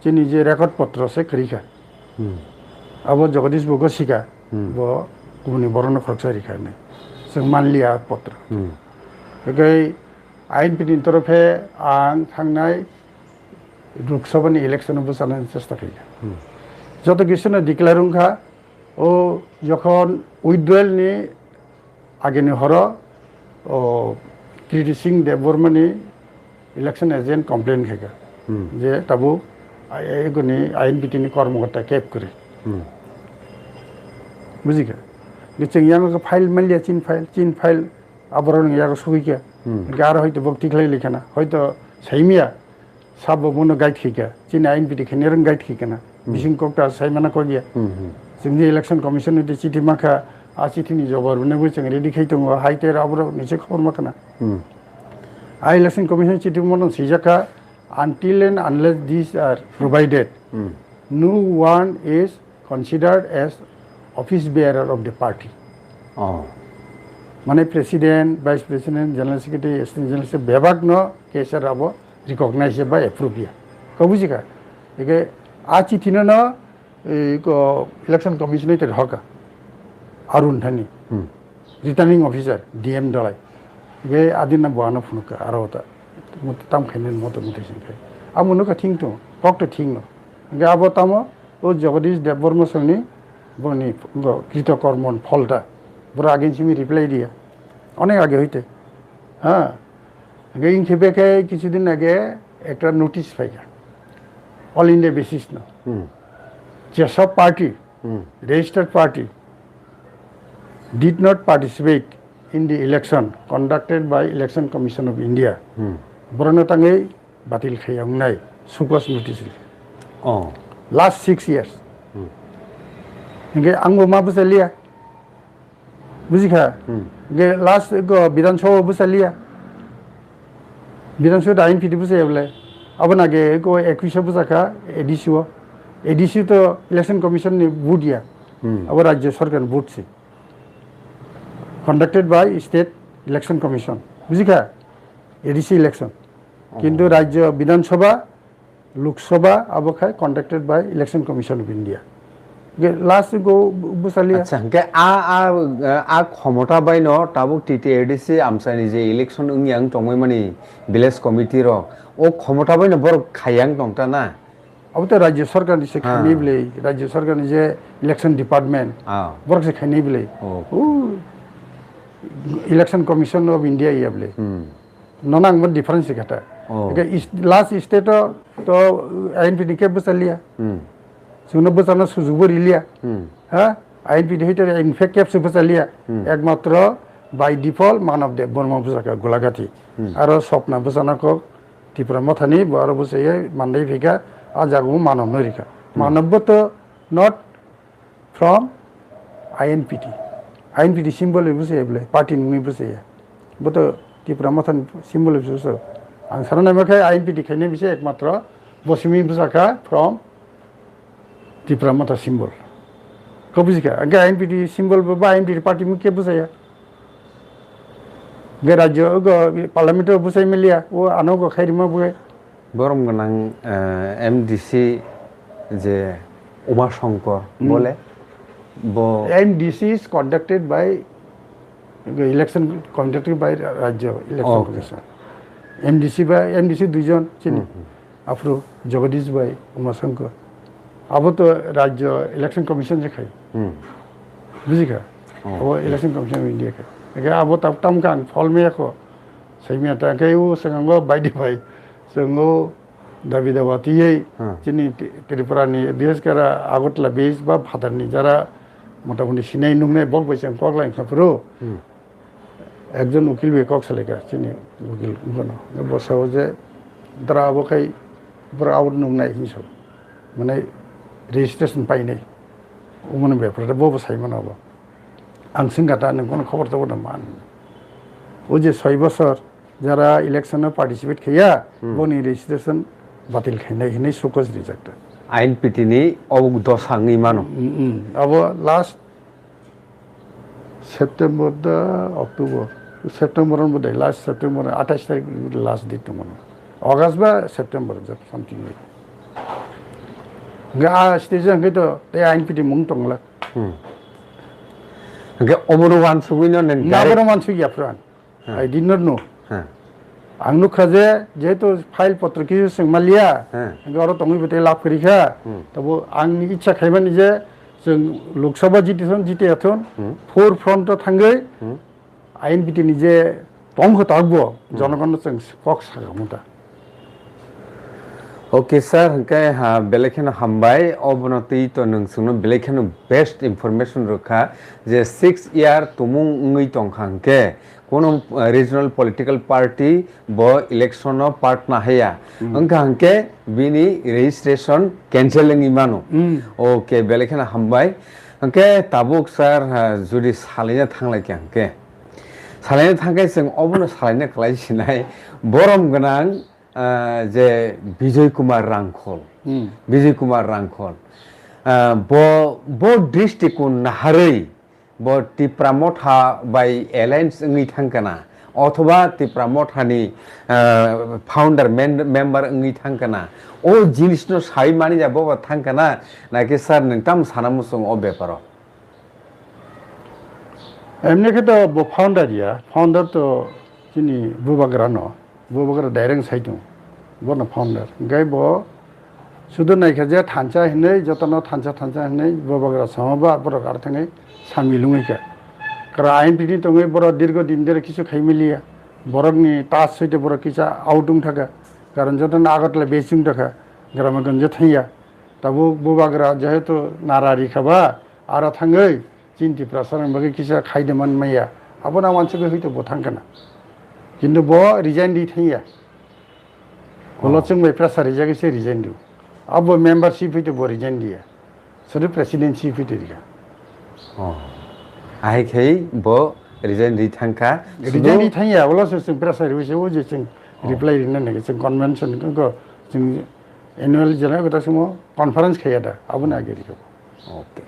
chini je record potro se kharika abo jagadish bogo sika bo guni borona khorchari khane sing manliya potro gai ain pidin torofe ang thangnai lok sabhani election bo sanan chesta khairika joto kisuna declare ungkha o jokhon withdrawal ni আগেনি হর ক্রিটিসিং দেববর্মনি election agent complain খেকা যে তাবু এগুনি আইন বিটিনি কর্মকর্তা Cape করে বুঝিকা নিশ্চয় ইয়াঙ্গ file Malia চিন file আবরণ ইয়াঙ্গ সুইকা আর হয়তো বক্তি খেলাই লিখা না হয়তো সাইমিয়া সাব মনো গাইড খেকা চিন আইন বিটি খেনেরং গাইড খেকা না বিশিং কোকটা সাইমানা কগিয়া जोंनि इलेक्शन कमिशन नि चिठी माखा आ चिठिनि जबार बुंनायबो जों रेडि खायदों हाइटेर आबरो निसे खबर माखना आ इलेक्शन कमिशन चिठी मन सिजाका until and unless these are provided no one is considered as office bearer of the party माने president vice president general secretary assistant general से बेबाक न केसर आबो रिकॉग्नाइज बा एप्रूव या कबुजिका एके आ चिठी न election commission ite haka arun thani returning officer dm dalai ge adina buana phunuka arota tam khainen moto mutation khai amunuka thing to kok to thing no ge abo tamo o jagadish devborma soni boni krito kormon pholta bura again simi reply dia onek age hoite ha ge in khebeke kichudin age ekta notice paika all india basis no Jessup party, registered party, did not participate in the election conducted by Election Commission of India. Borona tangai batil khayang nai supas notice. Last 6 years. Nge angbo ma busalia. Buzikha. Nge last go Bidhan Sabha busalia. Bidhan Sabha dain pidi busayable. Abana ge go 21 busaka edisio. ADC तो election commission ने vote दिया अब राज्य सरकार vote से conducted by state election commission बुझिका ADC election किंतु राज्य विधानसभा लोकसभा अब खाय conducted by election commission of India last गो बुसालिया अच्छा के आ क्षमता बाय न ताबुक टीटी एडीसी आमसानि जे इलेक्शन उंगियां तंगै माने विलेज कमिटि रो ओ क्षमता बाय न बर खायांग दंता ना अब तो राज्य सरकार से खानी बिले राज्य सरकार ने जे इलेक्शन डिपार्टमेंट वर्क से खानी बिले इलेक्शन कमिशन ऑफ इंडिया ये बिले ननांग मत डिफरेंस से घटा लास्ट स्टेट तो आईएनपी के बसलिया सुनो बसना सुजुबर लिया हां आईएनपी हेटर इनफेक्ट कैप से बसलिया एकमात्र बाय डिफॉल्ट मान ऑफ द बर्मा बसका गोलागाथि आरो सपना बसना को त्रिपुरा मथानी बारो बसे मानदै फिका आजागु मानव नरिका मानव तो नॉट फ्रॉम आईएनपीटी सिंबल बुझे बोले पार्टी नुई बुझे बो तो त्रिपुरा मथन सिंबल बुझो आं सारना मखे आईएनपीटी खाइने बिसे एकमात्र बसिमी बुझाका फ्रॉम त्रिपुरा मथा सिंबल को बुझिका अगे आईएनपीटी सिंबल बा आईएनपीटी पार्टी मुके बुझाया गे राज्य पार्लियामेंट बुझाइ मिलिया वो आनो खाइरिमा बुए बरम गनां एमडीसी जे उमा शंकर बोले बो MDC is conducted by election conducted by राज्य इलेक्शन कमिशन एमडीसी दुइजन चिनि आफ्रो जगदीश भाई उमा शंकर अब तो राज्य इलेक्शन कमिशन जे खाइ बुझिका अब इलेक्शन कमिशन ऑफ इंडिया के अब तम कान फल में को सैमिया ता के उ संगो बाइदि भाई जोङो दाबि दावातियै जोंनि त्रिपुरानि बिएसकारा आगतला बेस बा भादारनि যারা মোটামুটি সিনাই নুমনে বক বাইসাं কগलाइन खाफरो একজন উকিল বে কক সালেকা চিনি উকিল গনো বসাও যে দ্রা বকাই ব্রা আউট নুমনাই হিসব মানে রেজিস্ট্রেশন পাইনাই उमन बेफोरदा बबो साइमन अब आं सिंगाता नों खबर तो मान ओ जे 6 বছর যারা ইলেকশনে পার্টিসিপেট খাইয়া বনি registration batil khainai hinai sokos rejected আইন পিটিনি অবুক দশাংনি মানো abo last September da October September on bodai last September 28 tarik last date to mano August ba September something like ga stage ang to te ain piti mung tongla কে অমরওয়ান সুবিনো নেন nabaro man sui apran I did not know হ্যাঁ ang nukha je jehetu file potro kisu sing malia হ্যাঁ garo tongi bete lap korikha tabo ang ni ichha khaibani je जों Lok Sabha जितेयाथन four front थांगै आइन बिटिनि जे तंग तागबो जनगण जों कक सागामुदा okay sir हंके हा बेलेखेनो हामबाय अबनति तो नोंसुनो बेलेखेनो बेस्ट इनफरमेशन रखा जे 6 इयार तुमुं ngै तंखांके कोनो रिजनल पॉलिटिकल पार्टी ब इलेक्शन पार्ट ना हैया अंखांके बिनि रेजिस्ट्रेशन कैंसलिंग इमानो ओके बेलेखेनो हामबाय हंके ताबुक सर जुदि सालायनो थांलाय के सालायनो थांगे जों अबनो सालायनो खालायसिनाय बरम गोनां जे विजय कुमार रांखल ब डिस्ट्रिक्ट नाहारै ब टिप्रामथा बाय एलायन्स ngै थांकना अथवा टिप्रामथानि फाउंडर मेंबर ngै थांकना ओ जिनिसनो साइ मानि जाबो थांकना नाकि सर नोंताम सानामुसुं अ बेपारो एमने के तो बो फाउंडर तो जिनि बुबाग्रा डाइरेक्ट साइटो बनो फाउंडर गाय बो सुदु नायखा जे थानचा हिनै जतन थानचा हिनै बुबाग्रा समबा बर गारथङै सामिलुङैका करा आइन पिनि तङै बर दीर्घ दिन देर किछु खाइमिलिया बरगनि तास सैते बर किसा आउटुं थाका कारण जतन आगतले बेसिं थाका ग्रामा गन्ज थैया तबु बुबाग्रा जेहेतु नारारि खाबा आरा थाङै चिन्ति प्रसारण बगे किसा खाइदमान मैया आबना मानसिखौ हयतो बथांकना किन्तु ब रिजाइन दि थैया गलतजों बै प्रेसार रिजागैसे रिजाइन दु अब मेम्बारशिप हयतो ब रिजाइन दिया सर प्रेसिडेन्टशिप हयतो दिया आइखै ब रिजाइन दि थांका रिजाइन दि थैया गलसो जों प्रेसार रिसे ओ जे जों रिप्लाइ रिनो नागे जों कन्वेन्सन को जों एनुअल जरा गता समाव कन्फरेन्स खाया दा आबना आगेरिखौ ओके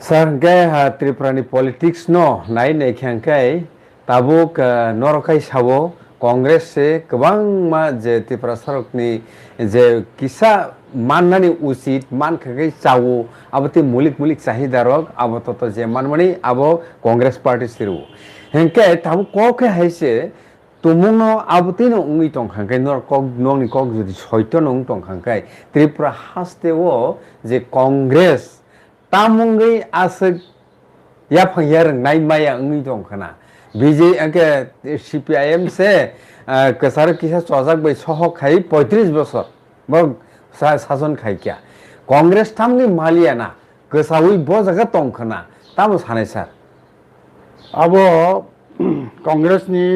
सर गे त्रिपुरानि पॉलिटिक्स नो नाय नेख्यांखाय ताबुक नरखाय सावो कांग्रेस से गोबां मा जे त्रिपुरा सरकनि जे किसा माननानि उचित मानखागै चावो आबते मुलिक चाहिदारक आबतो जे मानमनि आबो कांग्रेस पार्टी सिरु हेंके ताबु कोके हायसे तुमुनो आबतिनो उंगै तंखांखाय नर कक नंनि कक जुदि सयत नं तंखांखाय त्रिपुरा हास्तेवो जे कांग्रेस तामुंगै आसक याफांयार नायमाया उंगै तंखाना बीजे के सीपीआईएम से कसार किसा चौजाक बै सहक खाई 35 बছর ब शासन खाई क्या कांग्रेस थामनि मालियाना कसावै ब जागा तंखना तामो सानै सर अब कांग्रेसनि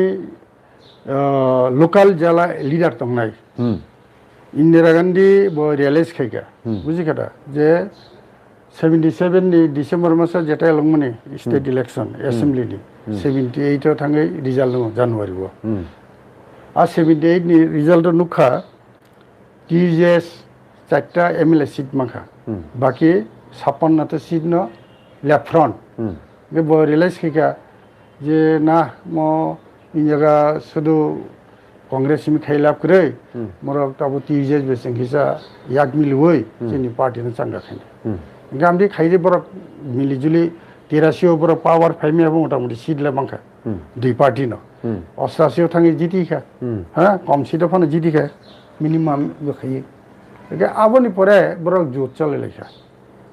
लोकल जला लीडर तंनाय इंदिरा गांधी ब रियलाइज खायगा बुजिखादा जे 77 नि डिसेम्बर मासा जेटा लंमनि स्टेट इलेक्शन असेंबली नि 78 थाङै रिजाल्ट दङ जानुवारि बो आ 78 नि रिजाल्ट नुखा टीजेएस चारटा एमएलए सीट माखा बाकी 56 ता सीट न लेफ्ट फ्रंट बे ब रियलाइज खायगा जे ना म इन जगह सुदु कांग्रेस में खाइलाब करे मोर ताबो टीजेएस बेसिं हिसा याक मिलुयै जोंनि पार्टीनो चांगा खायनो गामदि खाइजे बर मिलिजुलि 83 बर पावर फाइमिया मोटामुटी सीट ले बांखा दुई पार्टी न 88 थाङै जितिखा हा कम सीट फन जितिखा मिनिमाम बखाइ के आबनि परे बर जुत चले लेखा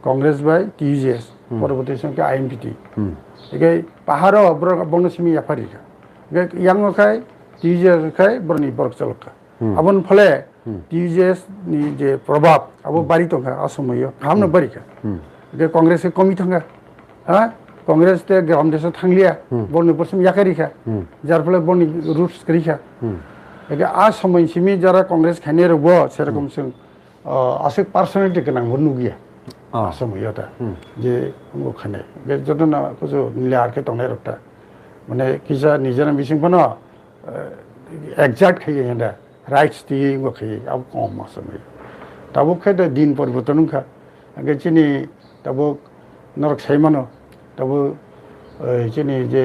कांग्रेस बाय टीजेएस परबर्ती संख्या आईएमपीटी के पाहार बर बंगसिमी याफारिखा के यांगखाय टीजेएस खाय बरनि बरक चलखा आबन फले टीजेएस नि जे प्रभाव अब बारी तंखा असमय खामनो बारिखा के कांग्रेस कमी थांगा हा कांग्रेस ते ग्राम देश थांलिया बरनि परसम याकारिखा जार फले बरनि रूट्स करिखा के आ समयसिमी जरा कांग्रेस खाने रबो सेरकम जों आसे पर्सनालिटी गोनां नुगिया असमय ता जे खाने के जतना कुछ निलारके तंनाय रक्ता माने किसा निजना बिसिं फनो एक्जेक्ट खायो हेंदा राइट्स दिए गखे अब कम असमे तब खे तो दिन परिवर्तन खा आगे चिनी तब नरक सैमानो तब चिनी जे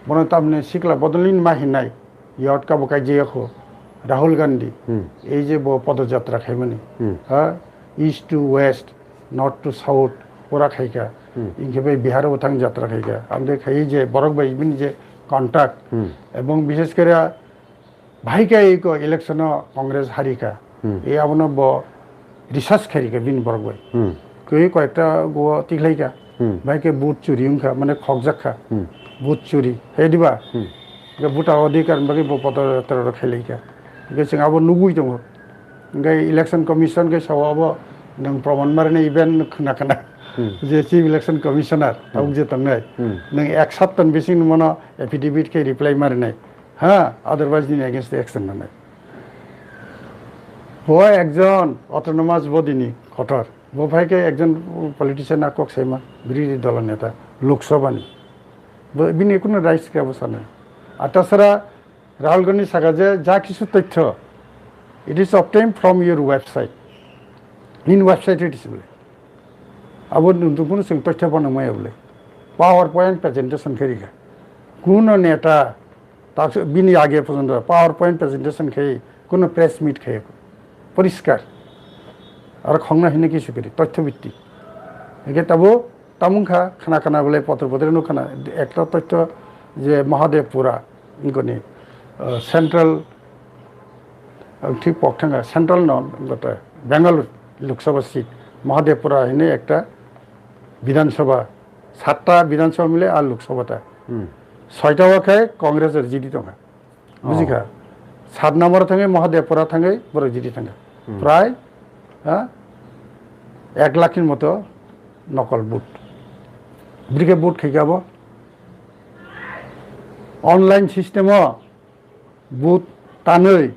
बनो तमने सिकला बदलिन माहिनाय यट का बकाय जे खो राहुल गांधी এই যে পদযাত্রা খাইমানি হ্যাঁ east two West north two south পুরা খাইকা ইনকে বিহারও থাং যাত্রা খাইকা আমাদের খাই যে বরক ভাই ইবিন যে কন্টাক্ট এবং বিশেষ করে ভাইকা এই ইলেকশন কংগ্রেস হারিকা এই আপন রিসার্চ খারিকা বিন বরক ভাই কই কয়েকটা গো তিখলাইকা ভাইকে বুট চুরি উনখা মানে খকজাখা বুট চুরি হে দিবা বুটা অধিকার বাকি পদযাত্রা খাইলাইকা जों अब नुबुई दङ ओमफ्राय इलेक्शन कमिसन के सावाबो नों प्रमाण मारिनाय इभेन्ट खोनाखाना जे चिफ इलेक्शन कमिशनार ताव जे तंनाय नों एक सप्ताह बेसिं मनो एफिडेविट के रिप्लाई मारिनाय हा अदरवाइज इन एगेंस्ट एक्शन नाय हो एकजन অটোনমাস বডিनि खटर बफायके एकजन पलिटिशियन आकक सैमा বিরোধী দল नेता लोकसभानि बिनि कुनो राइट्स के अबसाने आतासरा राहुल गांधी सागाजे जा किछु तथ्य it is obtain from your website in website it is बोले अब नुदुकुन जों तथ्य बनमाय बोले पावर पॉइंट प्रेजेंटेशन करिगा कुनो नेता ताक बिनि आगे पर्यंत पावर पॉइंट प्रेजेंटेशन खाई कुनो प्रेस मीट खाई परिष्कार और खंगना हिने किछु करी तथ्य भित्तिक एके तबो तामुखा खाना खाना बोले पत्र पत्र नु खाना एकटा तथ्य जे महादेवपुरा इनकोनि सेंट्रल ठीक पक्षांगा सेंट्रल नन गता बेंगालुरु लोकसभा सीट महादेवपुरा हिने एकटा विधानसभा 7टा विधानसभा मिले और लोकसभाटा 6टा वाखाय कांग्रेसर जिडी दंगा बुझिखा 7 नम्बर थांगे महादेवपुरा थांगे बर जिडी थांगा प्राय 1 लाखनि मतो नकल बुट ब्रिके बुट खाइगाबो ऑनलाइन सिस्टेम बुथ तानै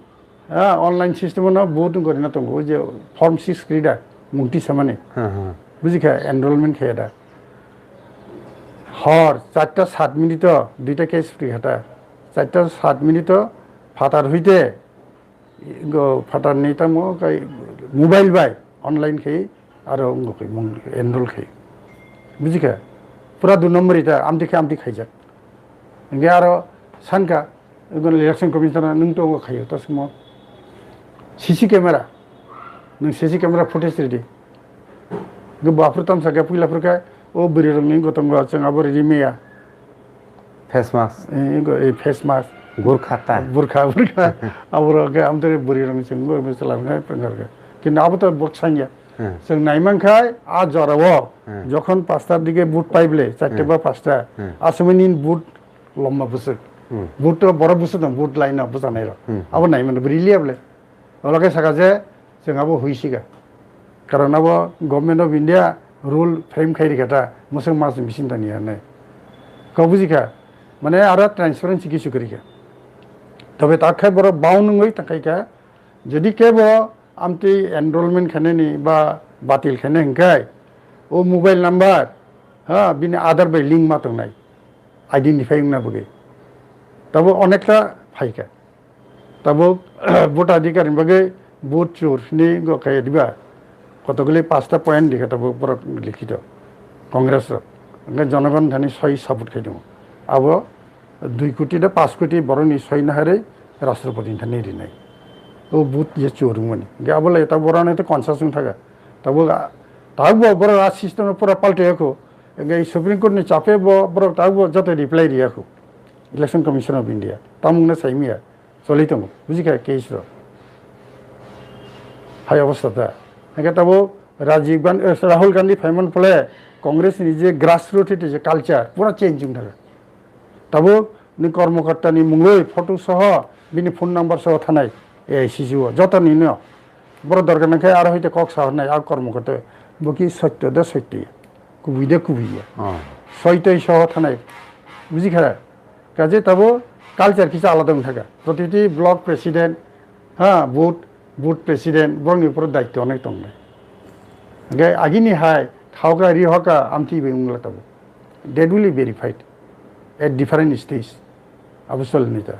ऑनलाइन सिस्टेम ना बुथ गरिना दंगो जे फर्म 6 क्रीडा मुंटी सामाने बुझिखा एनरोलमेंट खेदा हर 4टा 7 मिनिट 2टा केस फ्री हाटा 4टा 7 मिनिट फाटार हইতে फाटार नेता मो मोबाइल बाय ऑनलाइन खे आरो गखै एनरोल खे बुझिखा पूरा 2 नम्बर इटा आमदि खाइजा इंगे आरो सानका इलेक्शन कमिशनार नों तो खायो तसमो सीसी कैमरा नों सीसी कैमरा फुटेज रेडी गो बाफ्रुताम सागा पुइलाफोरका ओ बिरि रंनि गतंग जों आबो रेडी मेया फेस मास्क ए फेस मास्क बुरखाता बुरखा आबो के आमदरे बिरि रंनि जों गो चलाबनाय प्रकारका किन्तु आबो तो बुट साइया जों नाइमानखाय आ जरावो যখন 5টার দিকে বুট পাইবলে 4টা বা 5টা আসমিনি বুট লম্বা বসে বুট তো বড় বসে দম বুট লাইন বসানাय र अब नाइमान ब्रिलियाबले अलगे सागाजे जों अब हुइसिगा कारण अब government of India rule frame खाइरिखाटा मोसं मास मिसिन दानिया नै कबुजिखा माने आरो ट्रांसपेरेंसी किछु करिखा तबे ताखाय बर बाउनङै ताखायका जदि केबो आमति एनरोलमेंट खानेनि बा बातिल खाने हंखाय ओ मोबाइल नंबर हाँ बिनि आधार बाय लिंक मातंनाय आइडेंटिफाइंग ना बगे तब अनेकटा फाइका तब भोटाधिकारी बगे भोट चोरनि गखाय दिबा कतगुলি 5টা पॉइंट दिखा तब पर लिखित कांग्रेस जनगण धानि 6 सपोर्ट खाइदों अब 2 कोटी 5 कोटी बरनि 6 नाहारे राष्ट्रपति धानि रिनाय ओ बुथ जे चोरुमनि गाबले ता बरने तो कनसासुं थागा तब ताबो बर सिस्टम पूरा पलटेको गई सुप्रीम कोर्ट ने चापे बर ताबो जते रिप्लाई दियाको इलेक्शन कमिशन ऑफ इंडिया तामुंगना साइमिया चलितों बुझिखा केस र हाय अवस्था एके तब राहुल गांधी फाइमन फले कांग्रेस नि जे ग्रासरूट जे कल्चर पूरा चेंजिंग थागा तब नि कर्मकर्ता नि मुंगै फटो सह बिनि फोन नम्बर सह थानाय एआईसीसी जतनि न बर दरकार नखाय आरो हयते कक साहरनाय आ कर्मकर्ता बकि सत्य द सत्य कुबिदे कुबिया सयतै सह थानाय बुझिखा काजे तब कल्चर किसा आलादा थाका प्रतिटी ब्लक प्रेसिडेंट हाँ बुथ प्रेसिडेंट बरनि ऊपर दायित्व अनेक दंनाय गे आगिनि हाय थावगा रिहका आमथि बेंगला तब date will be verified at different stage अब सोलनिता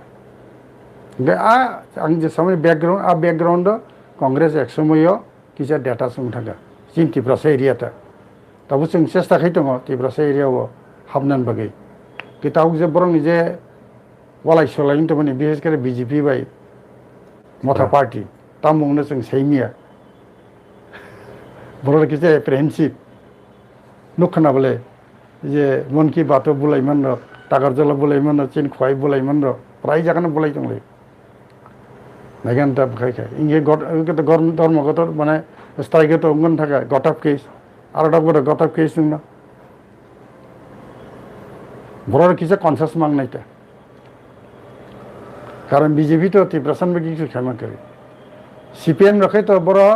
आं जेसेबां बेकग्राउन्ड कंग्रेस एक समयो किसा डेटा जों थांगा जों तिफ्रासा एरियाता दाबो जों सेस्था खाय दङ तिफ्रासा एरियायाव हाबनान बागै किताव जे बरं जे वालाय सोलायनि तो माने बिसेस करे बीजेपी बाय मथा पार्टी तामुंनो जों सैमिया बरं किसे एप्रेहेन्सिभ नुखना बोले जे मन की बात बुलायमोन र टागारजला बुलायमोन र चिन खुवाय बुलायमोन र प्राय जागानो बुलाय दंलै नायगान दा खायखा इंगे धर्मगत माने स्ट्राइकगत उंगन थाका गटअप केस आरो दा गटअप केस नंना बरं किसे कनसास मांगनायता कारण बीजेपी तो तिब्रासान बायदि किछु खालामा करे सीपीएम रखे तो बरं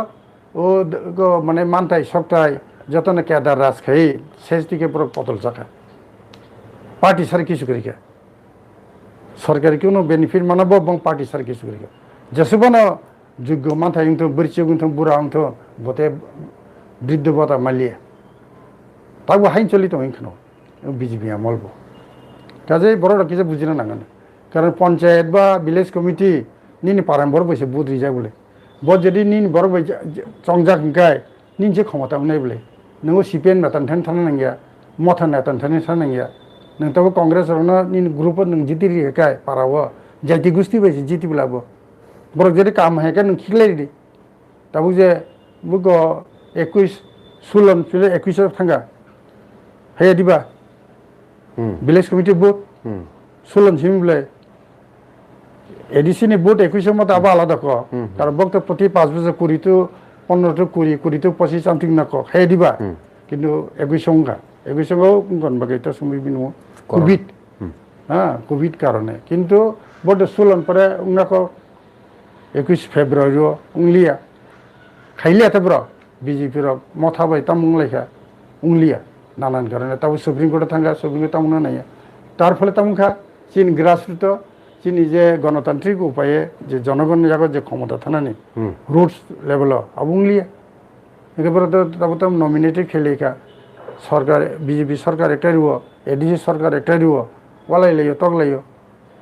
ओ माने मानथाय सकथाय जतन केदार राज खाई शेष दिके बरं पतल जाखा पार्टी सार किछु करिका सरकार क्यों बेनिफिट मानाबो बं पार्टी सार किछु करिका जेसेबानो যোগ্য मानथाय उंथ बोरचियो उंथ बुरा उंथ बते बृद्ध बता मालिया ताबो हाइन चलि तो इंखनो बीजेपी मलबो काजे बरं किसे बुजिना नांगोन कारण पंचायत बा विलेज कमिटी निनि पारामबर बसे बुद्रि जा बोले बद जदि निनि बर बय चंजा खंखाय निनि जे क्षमता उनाय बोले नंगो सीपीएम ना तन थाना नंगिया मथा ना तन थाना सा नंगिया नंताबो कांग्रेस रना निनि ग्रुप नों जितिरि हेकाय पाराव जाति गुस्ती बसे जिति बिलाबो बर जदि काम हेका नों खिखलाय दि ताबो जे बुगो 21 16 फिले 21 थांगा हे दिबा विलेज कमिटी बुथ 16 सिम बोले एडिसि नि बुथ 21 मत आबा आलादा क तार बक्त प्रति 5 बजे कुरि तो 15 तो कुरि तो 25 सामथिं ना क हे दिबा किन्तु 21 संगा 21 गो गन बागै त समी बिनु कोविड हां कोविड कारणे किन्तु बड 16 परे उंगा को 21 फेब्रुवारि उंगलिया खाइलिया त ब्र बीजेपी र मथा बाय तामुंलायखा उंगलिया नानान कारणे ताबो सुप्रीम कोर्ट थांगा सुप्रीम कोर्ट तामुना नाया तार फले तामुखा चीन ग्रासरूट चीनी जे गणतांत्रिक उपाये जे जनगण जागत जे क्षमता थानानि रूट्स लेवल अबुंगलिया एकेबारे तो ताबो तो नॉमिनेटेड खेलेका सरकार बीजेपी सरकार एकटा रिव एडीसी सरकार एकटा रिव वालायलायो तगलायो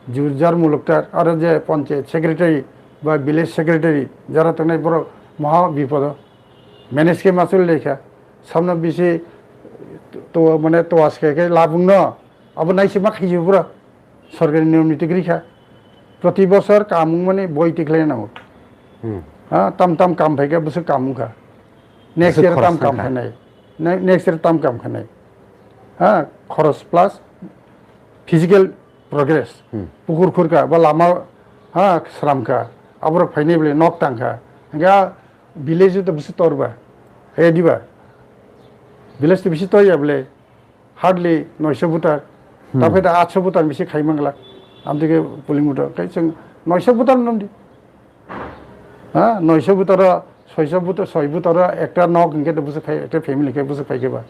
जुजार मुलुकटार आरो जे पंचायत सेक्रेटारि बा विलेज सेक्रेटारि जारा तनाय बर महा विपद मैनेज के मासुल लेखा सामना बिसे तो माने तो आसके लाबुंनो अब नाइसे मा खाइयो पुरा सरकारी नियम नीति गरिखा प्रति बছর कामुं माने बय टिकलाय नांगौ हां ताम काम फैगा बसो कामुंखा नेक्स्ट इयर ताम काम खानाय नेक्स्ट इयर ताम काम खानाय हां खरस प्लास फिजिकल प्रोग्रेस पुकुर खुरका बा लामा हां श्रामका आबर फाइने बले नक टांखा गा विलेज तो बसो तोरबा हे दिबा विलेज तो बिसि तोया बले हार्डली 900 बुटार तापे दा 800 बुटार बिसि खाइमांगला आमदिके पुलिं बुटार कै जों 900 बुटार नमदि हां 900 बुटार 600 बुटार 6 बुटार एकटा नक इनके तो बसो खाइ एकटा फेमिली के बसो खाइकेबा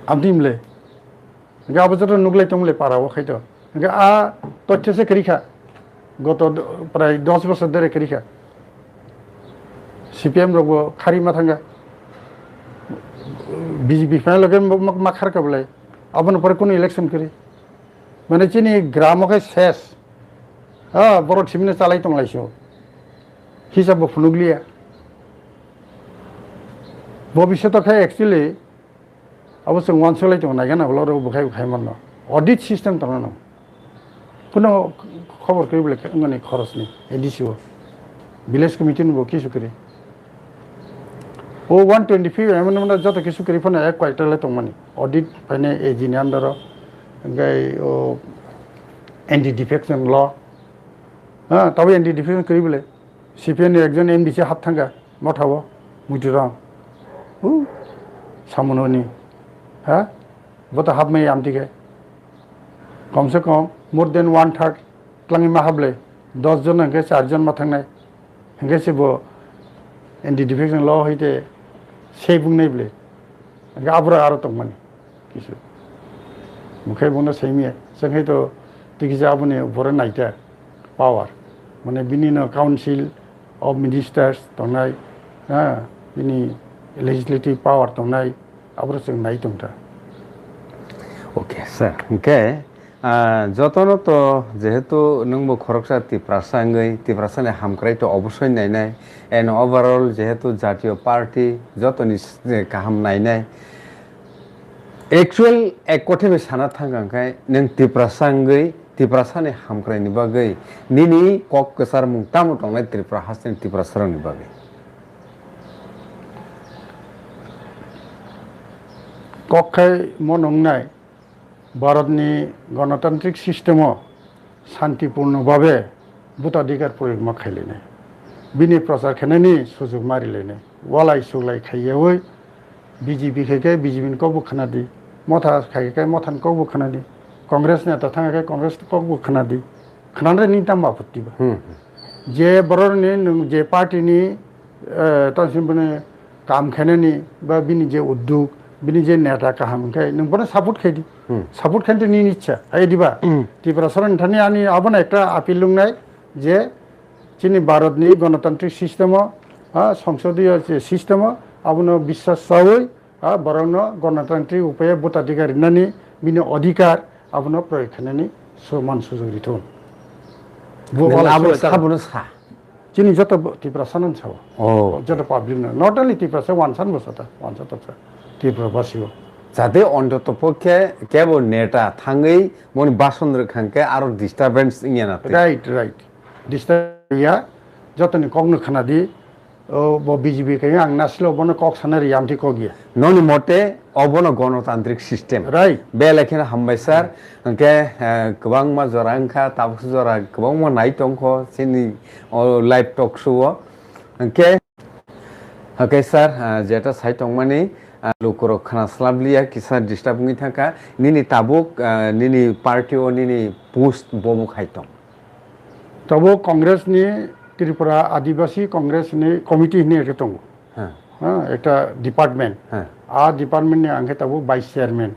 आमदिमले गाबो जतो नुगलाय तंगले पाराव खाइतो गा आ तथ्य से करिखा गत प्राय 10 बছর ধরে करिखा सीपीएम रगो खारि मा थांगा बीजेपी फाइल लगे माखार कबले अपन पर कोन इलेक्शन करी माने चिनी ग्राम के शेष हां बर टिमने चालाय तंलायसो हिसाब फुनुगलिया भविष्यत खाय एक्चुअली अब जों वानसलाय दं नायगा ना बलर बखाय बखाय मन ऑडिट सिस्टम तनो कुनो खबर कइबले माने खरसनि एडिसिओ विलेज कमिटी नो किसु करी ओ 125 एमएनएम जत किसु करी फने एक क्वार्टरले तंमानि ऑडिट फाइने एजिनि अंडर गाय ओ एंटी डिफेक्शन ल हां तब एंटी डिफेक्शन करिबले सीपीएन एकजन एमडीसी हाथ थांगा मथावो मुटिरा सामनोनि हां बत हाफ में आमतिके कम से कम मोर देन 1/3 क्लांगि मा हाबले 10 जन हंगे 4 जन मा थांनाय हंगे सेबो एंटी डिफेक्शन ल होइते से बुंनाय बले गाब्रा आरो तंमानि किसु मुखे बुंनो सैमिया जोंहाय तो दिखिजा आबुनि बर नायता पावर माने बिनिनो काउन्सिल अफ मिनिस्टार्स तंनाय हां बिनि लेजिस्लेटिव पावर तंनाय आब्रो जों नाय दंता ओके सर ओके যতন তো যেহেতু নংবো খরকসা তিপ্রাসাঙ্গই তিপ্রাসানে হামক্রাই তো অবশ্যই নাইনাই এন্ড ওভারঅল যেহেতু জাতীয় পার্টি যতনি কাহাম নাইনাই एक्चुअल एक कोठे में साना थांगांखाय नों तिप्रासांगै तिप्रासानि हामक्रायनि बागै निनि कक केसार मुंता मुतंनाय त्रिपुरा हासनि तिप्रासारनि बागै कक्षाय मनंनाय भारतनि गणतान्त्रिक सिस्टेमाव शान्तिपूर्णभावे भोटाधिकार प्रयोग खालायनाय बिनि प्रचार खालायनायनि सुजुग मारिलायनाय वालाय सुलाय खायैयै बीजेपी खायखाय बीजेपी को बुखना दी मथा खायखाय मथान को बुखना दी कांग्रेस नेता थांगाखाय कांग्रेस को बुखना दी खनाने नि ताम आपत्ति बा जे बररनि जे पार्टी नि तसिम बने काम खायनायनि बा बिनि जे उद्योग बिनि जे नेता काहामखाय नों बने सपोर्ट खायदि सपोर्ट खायते नि इच्छा आइदिबा त्रिपुरा सरन थानि आनि आबन एकटा आपिल लुंनाय जे चिनि भारतनि गणतान्त्रिक सिस्टेमाव संसदीय सिस्टेमाव आबनो विश्वास सावै बरंनो गणतान्त्रिक उपाय भोटाधिकार नानि बिनि अधिकार आबनो प्रयोग खालायनायनि समान सुजुग दिथोन आबो साबनो सा चिनि जत त्रिपुरा सानन साव ओ जत पाब्लिक नट ओनली त्रिपुरा सा वानसान बसता वानसा तसा त्रिपुरा बासियो जाते अन्तत पक्षे केवल नेता थाङै मनि बासन्द्र खांके आरो डिस्टार्बेंस इयाना राइट राइट डिस्टार्बिया जतनि कग्न खानादि बो बीजेपी कहीं आं नासलो बनो कक सानारि यामथि को गिया ननि मते अबनो गणतान्त्रिक सिस्टेम राइट बे लेखिन हामबाय सार अंके गोबां मा जरांखा ताबस जरा गोबां मा नाय टंखो सिनि लाइव टक शो अंके ओके सार जेटा साइट टंगमानि लोकरो खानास्लाबलिया किसा डिस्टार्बिंग थाका निनि ताबुक निनि पार्टी ओ निनि पोस्ट बमु खाइतम तबो कांग्रेस नि त्रिपुरा आदिवासी कांग्रेस नि कमिटी नि एक दङ हां एकटा डिपार्टमेन्ट आ डिपार्टमेन्ट नि आंखे तबो वाइस चेयरमैन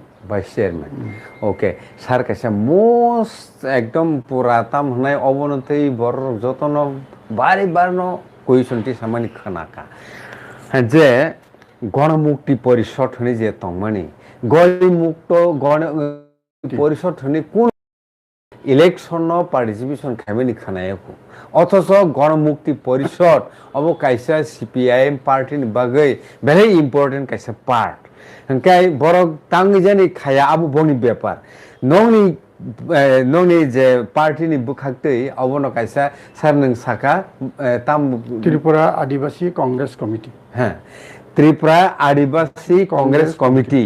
ओके सार कैसे मोस्ट एकदम पूरा ताम हनाय अवनति बर जतन बारे बारनो क्वेश्चनति सामानि खनाका जे गणमुक्ति परिषद हनि जे तंमानि गय मुक्त गण परिषद हनि कोन इलेक्शन पार्टिसिपेशन खामेनि खानायको अथच गणमुक्ति परिषद अब कायसा सीपीआईएम पार्टी नि बागै भेरी इम्पोर्टेंट कायसा पार्ट हंकाय बरक तांगि जानि खाया आबो बनि व्यापार नोंनि जे पार्टी नि बुखाक्तै अबनो कायसा सार नों साका ताम त्रिपुरा आदिवासी कांग्रेस कमिटी हां त्रिपुरा आदिवासी कांग्रेस कमिटी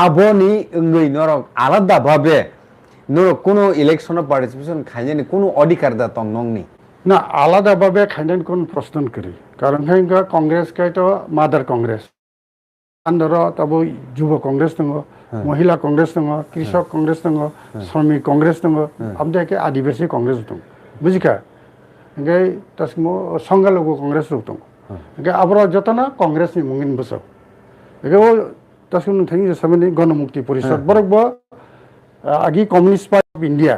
आबोनि इंगै नरक आलादा भाबे नों कोनो इलेक्शन पार्टिसिपेशन खायनि कोनो अधिकार दा तंग नंगनि ना आलादा भाबे खायनि कोन प्रश्न करी कारण हैगा कांग्रेस काय तो मादर कांग्रेस आन्धर तब युव कांग्रेस दङ महिला कांग्रेस दङ कृषक कांग्रेस दङ श्रमिक कांग्रेस दङ आमदाके आदिवासी कांग्रेस दङ बुझिका गय तस्मो संगालगु कांग्रेस दङ गय आब्र जतना कांग्रेस नि मुंगिन बसो गय तस्मो थंगि समनि गणमुक्ति परिषद बरक आगि कम्युनिस्ट पार्टी अफ इंडिया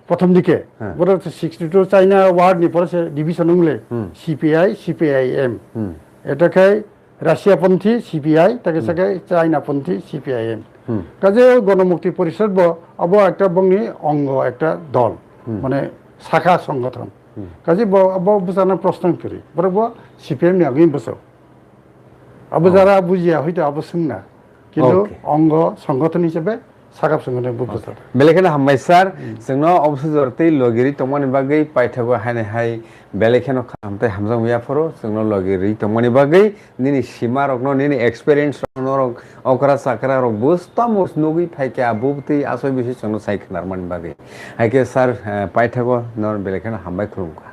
प्रथम दिके बरक 62 चाइना वार्ड नि परसे डिभिजन नंगले सीपीआई सीपीआईएम एटाखाय राशियापन्थी सीपीआई ताके सके चाइनापन्थी सीपीआईएम काजे गणमुक्ति परिषद ब अब एकटा बंगनि अंग एकटा दल माने शाखा संगठन काजे ब अब बुझाना प्रश्न करी बरक सीपीएम नि आगै बसो अब जरा बुझिया हयतो अब सुनना किन्तु अंग संगठन हिसाबै सागाब संगठन बुझा बेलेखाने हामबाय सार जोंनो अबसो जरतै लगिरि तमनि बागै पाइथागो हाने हाय बेलेखानो खामथाय हामजां याफोरो जोंनो लगिरि तमनि बागै निनि सीमा रकनो निनि एक्सपीरियंस रक अकरा साकरा रक बुस्ता मस नगै फाइके आबुबतै आसय बिसि जोंनो साइखनार मानि बागै हायके सार पाइथागो नर बेलेखानो हामबाय खुलुमखा